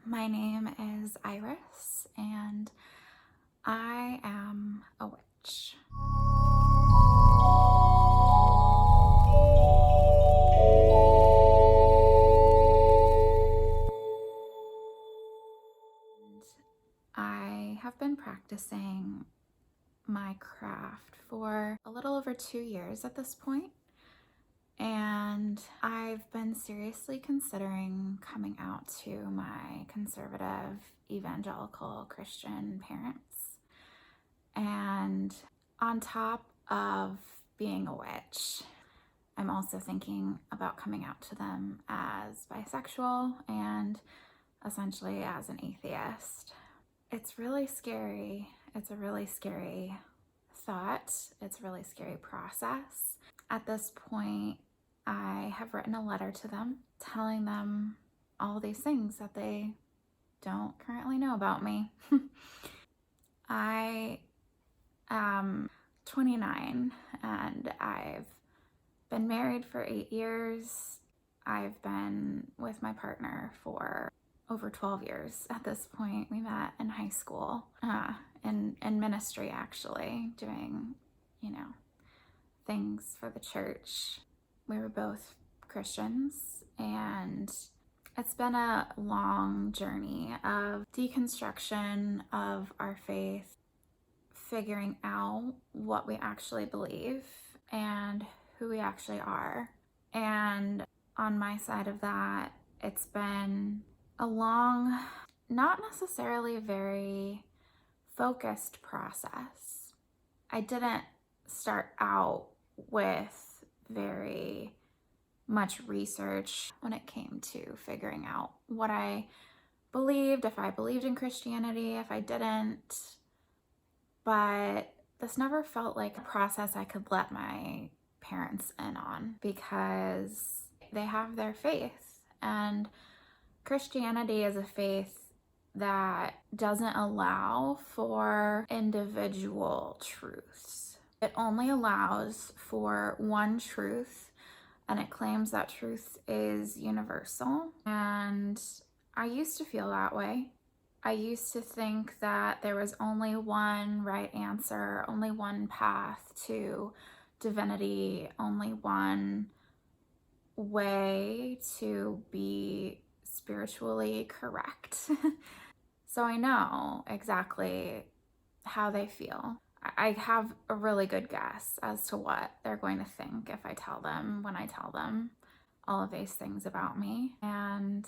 My name is Iris, and I am a witch. I have been practicing my craft for a little over 2 years at this point, and I've been seriously considering coming out to my conservative evangelical Christian parents. And on top of being a witch, I'm also thinking about coming out to them as bisexual and essentially as an atheist. It's really scary. It's a really scary thought. It's a really scary process. At this point, I have written a letter to them telling them all these things that they don't currently know about me. I am 29 and I've been married for 8 years. I've been with my partner for over 12 years at this point. We met in high school, in ministry actually, doing, things for the church. We were both Christians, and it's been a long journey of deconstruction of our faith, figuring out what we actually believe and who we actually are. And on my side of that, it's been a long, not necessarily very focused process. I didn't start out with very much research when it came to figuring out what I believed, if I believed in Christianity, if I didn't. But this never felt like a process I could let my parents in on, because they have their faith, and Christianity is a faith that doesn't allow for individual truths. It only allows for one truth, and it claims that truth is universal. And I used to feel that way. I used to think that there was only one right answer, only one path to divinity, only one way to be spiritually correct. So I know exactly how they feel. I have a really good guess as to what they're going to think if I tell them, when I tell them all of these things about me. And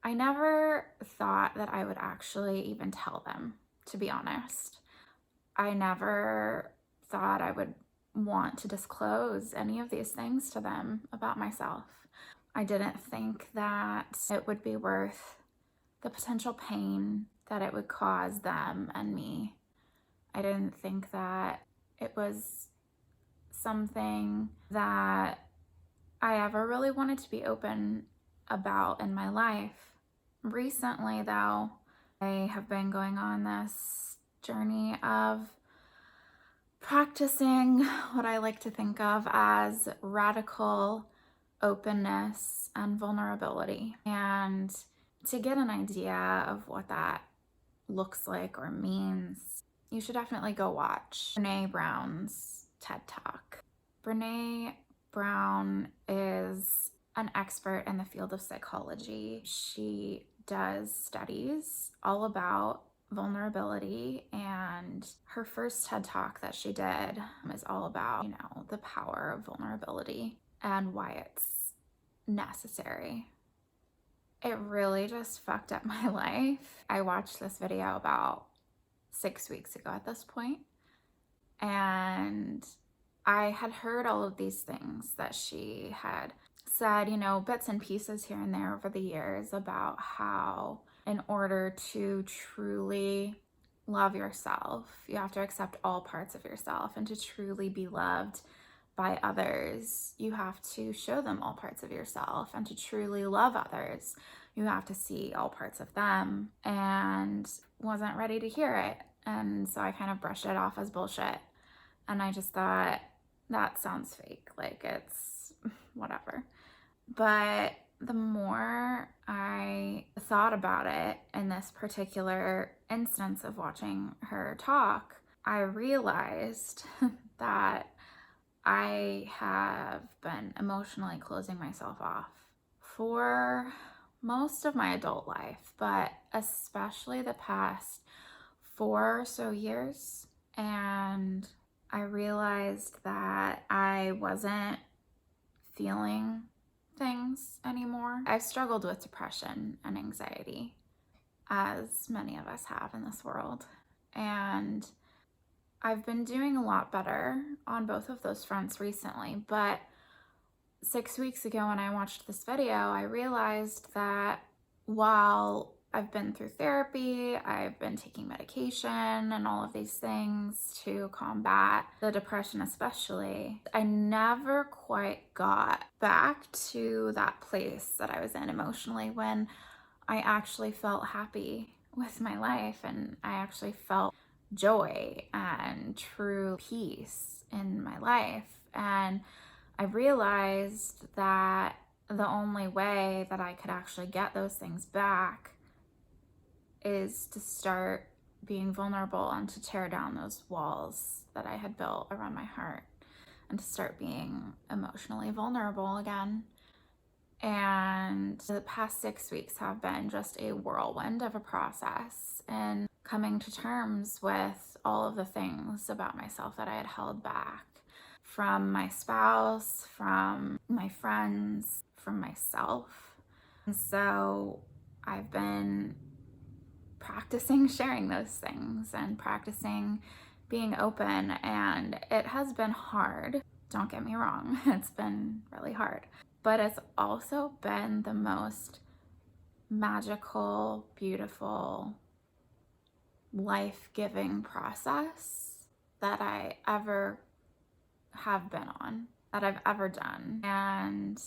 I never thought that I would actually even tell them, to be honest. I never thought I would want to disclose any of these things to them about myself. I didn't think that it would be worth the potential pain that it would cause them and me. I didn't think that it was something that I ever really wanted to be open about in my life. Recently, though, I have been going on this journey of practicing what I like to think of as radical openness and vulnerability. And to get an idea of what that looks like or means, you should definitely go watch Brene Brown's TED Talk. Brene Brown is an expert in the field of psychology. She does studies all about vulnerability, and her first TED Talk that she did is all about, the power of vulnerability and why it's necessary. It really just fucked up my life. I watched this video about 6 weeks ago at this point, and I had heard all of these things that she had said, bits and pieces here and there over the years about how in order to truly love yourself, you have to accept all parts of yourself, and to truly be loved by others, you have to show them all parts of yourself, and to truly love others, you have to see all parts of them. And wasn't ready to hear it, and so I kind of brushed it off as bullshit, and I just thought, that sounds fake, like it's whatever. But the more I thought about it in this particular instance of watching her talk, I realized that I have been emotionally closing myself off for most of my adult life, but especially the past 4 or so years. And I realized that I wasn't feeling things anymore. I've struggled with depression and anxiety, as many of us have in this world. And I've been doing a lot better on both of those fronts recently, but 6 weeks ago when I watched this video, I realized that while I've been through therapy, I've been taking medication and all of these things to combat the depression especially, I never quite got back to that place that I was in emotionally when I actually felt happy with my life and I actually felt joy and true peace in my life. And I realized that the only way that I could actually get those things back is to start being vulnerable and to tear down those walls that I had built around my heart and to start being emotionally vulnerable again. And the past 6 weeks have been just a whirlwind of a process and coming to terms with all of the things about myself that I had held back from my spouse, from my friends, from myself. And so I've been practicing sharing those things and practicing being open, and it has been hard. Don't get me wrong, it's been really hard, but it's also been the most magical, beautiful, life-giving process that I ever have been on, that I've ever done. And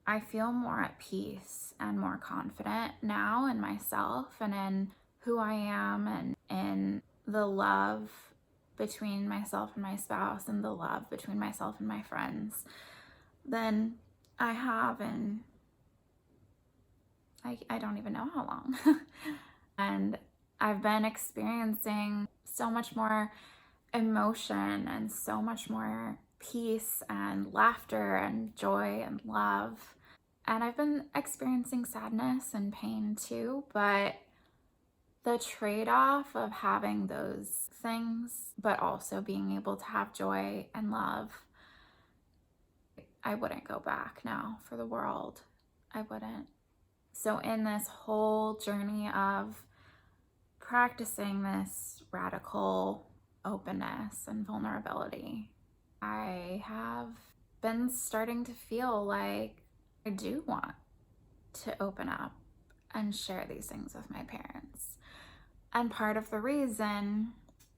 I feel more at peace and more confident now in myself and in who I am and in the love between myself and my spouse and the love between myself and my friends than I have in I don't even know how long. And I've been experiencing so much more emotion and so much more peace and laughter and joy and love. And I've been experiencing sadness and pain too, but the trade-off of having those things, but also being able to have joy and love, I wouldn't go back now for the world. I wouldn't. So in this whole journey of practicing this radical openness and vulnerability, I have been starting to feel like I do want to open up and share these things with my parents. And part of the reason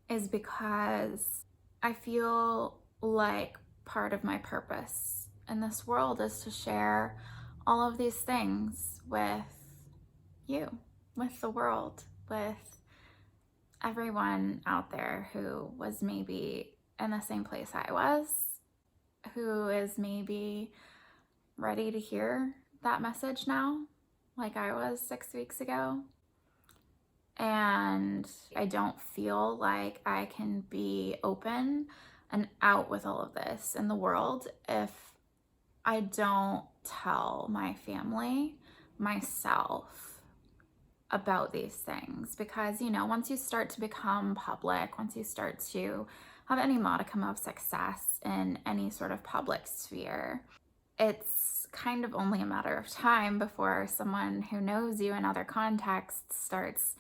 is because I feel like part of my purpose in this world is to share all of these things with you, with the world, with everyone out there who was maybe in the same place I was, who is maybe ready to hear that message now, like I was 6 weeks ago. And I don't feel like I can be open and out with all of this in the world if I don't tell my family, myself, about these things. Because, you know, once you start to become public, once you start to have any modicum of success in any sort of public sphere, it's kind of only a matter of time before someone who knows you in other contexts starts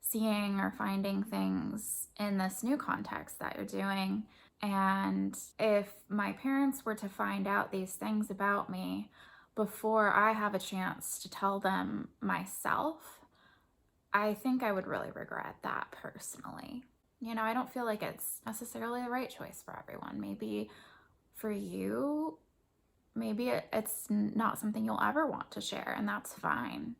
seeing or finding things in this new context that you're doing. And if my parents were to find out these things about me before I have a chance to tell them myself, I think I would really regret that personally. You know, I don't feel like it's necessarily the right choice for everyone. Maybe for you, maybe it's not something you'll ever want to share, and that's fine.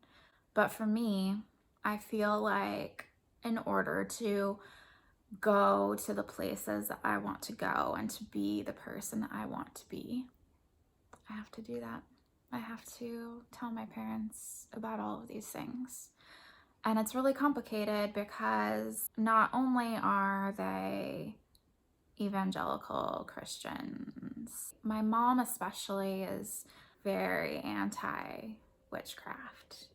But for me, I feel like in order to go to the places that I want to go and to be the person that I want to be, I have to do that. I have to tell my parents about all of these things. And it's really complicated because not only are they evangelical Christians, my mom especially is very anti witchcraft.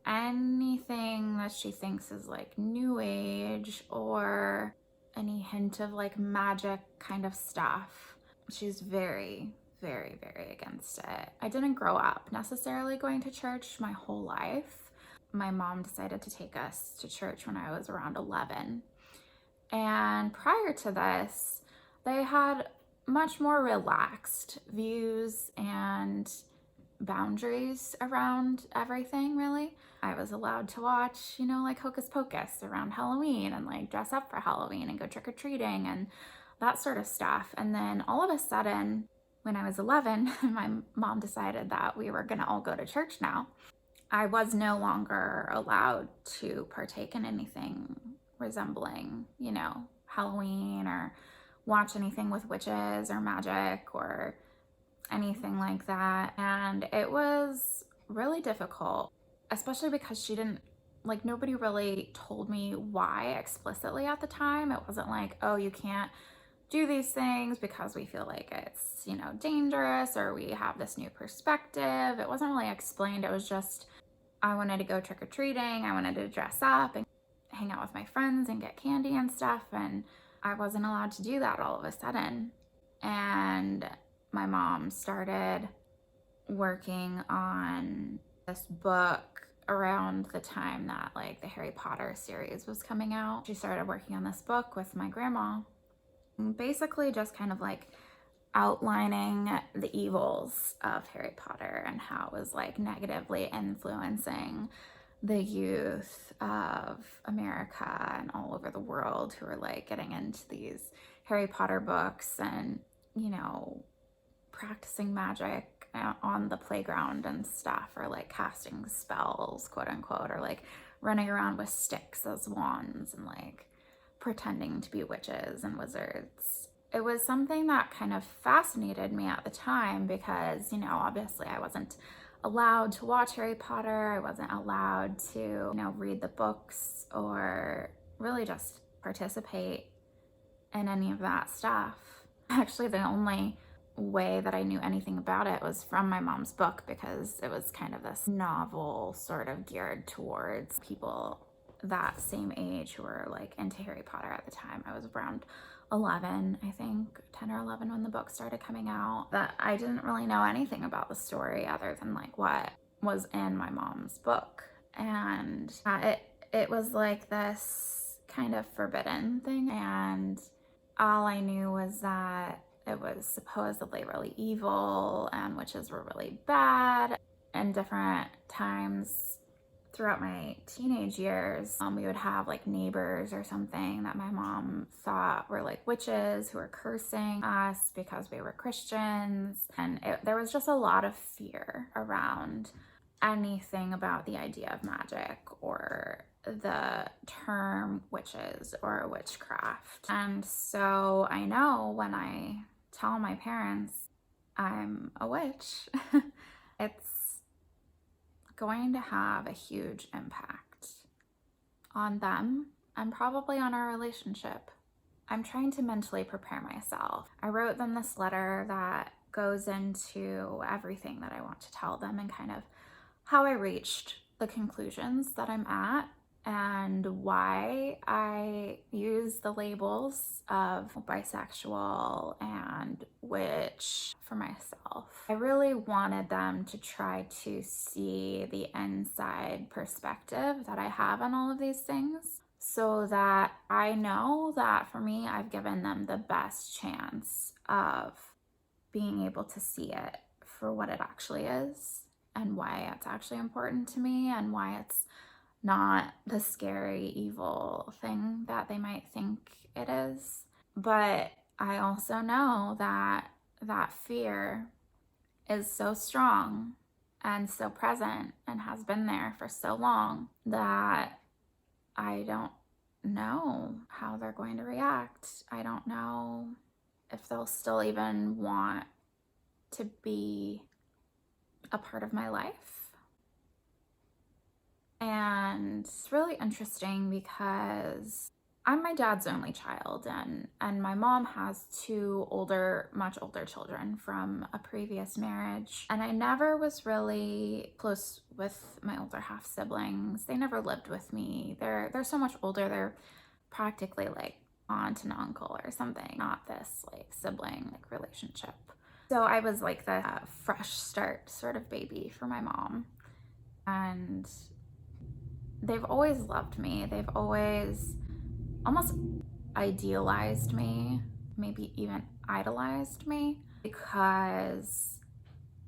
Anything that she thinks is like new age or any hint of like magic kind of stuff, she's very, very, very against it. I didn't grow up necessarily going to church my whole life. My mom decided to take us to church when I was around 11. And prior to this, they had much more relaxed views and boundaries around everything, really. I was allowed to watch, like Hocus Pocus around Halloween and like dress up for Halloween and go trick or treating and that sort of stuff. And then all of a sudden, when I was 11, my mom decided that we were going to all go to church now. I was no longer allowed to partake in anything resembling, Halloween or watch anything with witches or magic or anything like that. And it was really difficult, especially because she didn't, like, nobody really told me why explicitly at the time. It wasn't like, oh, you can't do these things because we feel like it's, dangerous or we have this new perspective. It wasn't really explained. It was just, I wanted to go trick or treating. I wanted to dress up and hang out with my friends and get candy and stuff. And I wasn't allowed to do that all of a sudden. And my mom started working on this book around the time that like the Harry Potter series was coming out. She started working on this book with my grandma, basically just kind of like outlining the evils of Harry Potter and how it was like negatively influencing the youth of America and all over the world who are like getting into these Harry Potter books and, practicing magic on the playground and stuff, or like casting spells, quote unquote, or like running around with sticks as wands and like pretending to be witches and wizards. It was something that kind of fascinated me at the time because, obviously I wasn't allowed to watch Harry Potter. I wasn't allowed to, read the books or really just participate in any of that stuff. Actually, the only way that I knew anything about it was from my mom's book because it was kind of this novel sort of geared towards people that same age who were like into Harry Potter at the time. I was around 11, I think, 10 or 11 when the book started coming out. That I didn't really know anything about the story other than like what was in my mom's book. And it was like this kind of forbidden thing. And all I knew was that it was supposedly really evil and witches were really bad. And different times throughout my teenage years, we would have like neighbors or something that my mom thought were like witches who were cursing us because we were Christians. And there was just a lot of fear around anything about the idea of magic or the term witches or witchcraft. And so I know when I tell my parents I'm a witch, it's going to have a huge impact on them and probably on our relationship. I'm trying to mentally prepare myself. I wrote them this letter that goes into everything that I want to tell them and kind of how I reached the conclusions that I'm at and why I use the labels of bisexual and witch for myself. I really wanted them to try to see the inside perspective that I have on all of these things so that I know that for me, I've given them the best chance of being able to see it for what it actually is and why it's actually important to me and why it's not the scary, evil thing that they might think it is. But I also know that that fear is so strong and so present and has been there for so long that I don't know how they're going to react. I don't know if they'll still even want to be a part of my life. And it's really interesting because I'm my dad's only child, and my mom has two much older children from a previous marriage. And I never was really close with my older half siblings. They never lived with me. They're so much older. They're practically like aunt and uncle or something, not this like sibling like relationship. So I was like the fresh start sort of baby for my mom. And they've always loved me. They've always almost idealized me, maybe even idolized me, because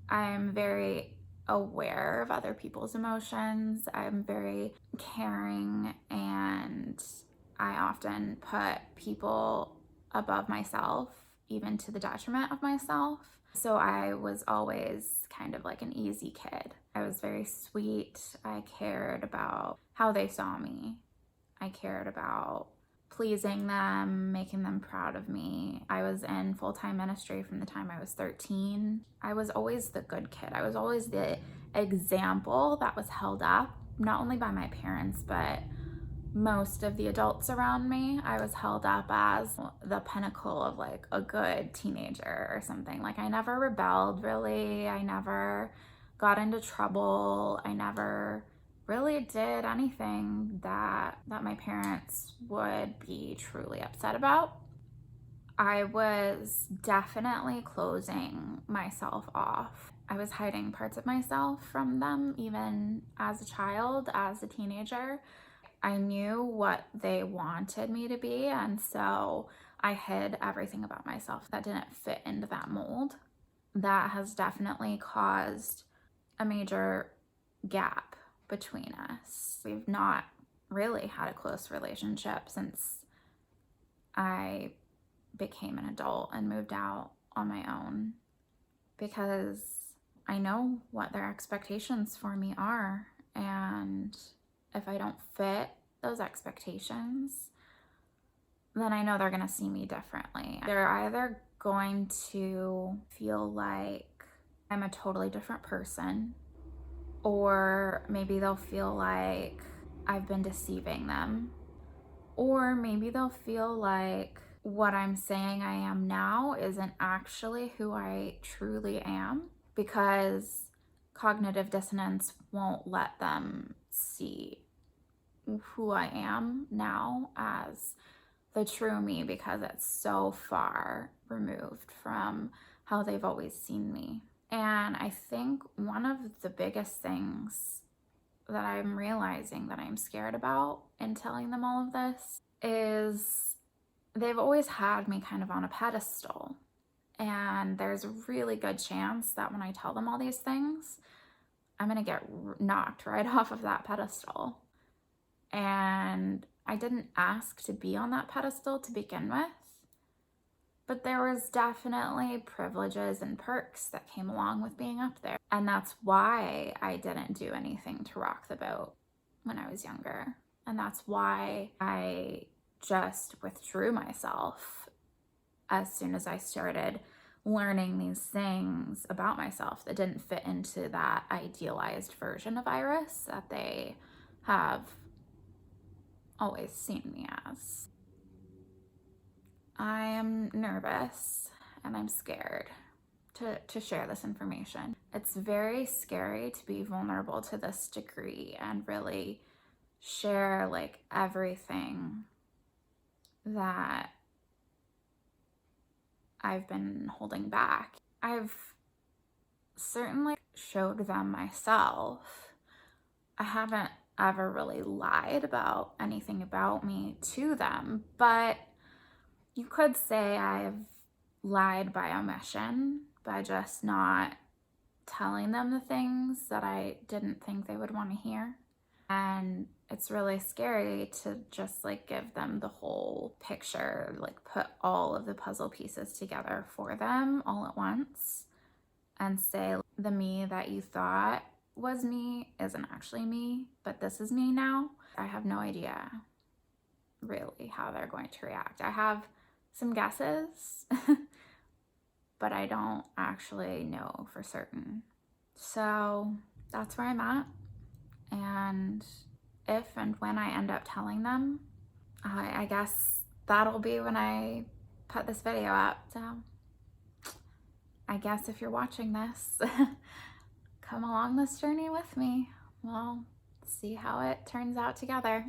I'm very aware of other people's emotions. I'm very caring, and I often put people above myself, even to the detriment of myself. So I was always kind of like an easy kid. I was very sweet. I cared about how they saw me. I cared about pleasing them, making them proud of me. I was in full-time ministry from the time I was 13. I was always the good kid. I was always the example that was held up, not only by my parents, but most of the adults around me. I was held up as the pinnacle of like a good teenager or something. Like I never rebelled really. I never got into trouble. I never really did anything that my parents would be truly upset about. I was definitely closing myself off. I was hiding parts of myself from them, even as a child, as a teenager. I knew what they wanted me to be, and so I hid everything about myself that didn't fit into that mold. That has definitely caused a major gap between us. We've not really had a close relationship since I became an adult and moved out on my own, because I know what their expectations for me are, and if I don't fit those expectations, then I know they're going to see me differently. They're either going to feel like I'm a totally different person, or maybe they'll feel like I've been deceiving them, or maybe they'll feel like what I'm saying I am now isn't actually who I truly am, because cognitive dissonance won't let them see who I am now as the true me, because it's so far removed from how they've always seen me. And I think one of the biggest things that I'm realizing that I'm scared about in telling them all of this is they've always had me kind of on a pedestal. And there's a really good chance that when I tell them all these things, I'm going to get knocked right off of that pedestal. And I didn't ask to be on that pedestal to begin with, but there was definitely privileges and perks that came along with being up there. And that's why I didn't do anything to rock the boat when I was younger. And that's why I just withdrew myself as soon as I started learning these things about myself that didn't fit into that idealized version of Iris that they have always seen me as. I am nervous and I'm scared to share this information. It's very scary to be vulnerable to this degree and really share like everything that I've been holding back. I've certainly showed them myself. I haven't ever really lied about anything about me to them, but you could say I've lied by omission, by just not telling them the things that I didn't think they would want to hear. And it's really scary to just like give them the whole picture, like put all of the puzzle pieces together for them all at once and say, the me that you thought was me isn't actually me, but this is me now. I have no idea really how they're going to react. I have some guesses, but I don't actually know for certain. So that's where I'm at. And if and when I end up telling them, I guess that'll be when I put this video up. So I guess if you're watching this, come along this journey with me. We'll see how it turns out together.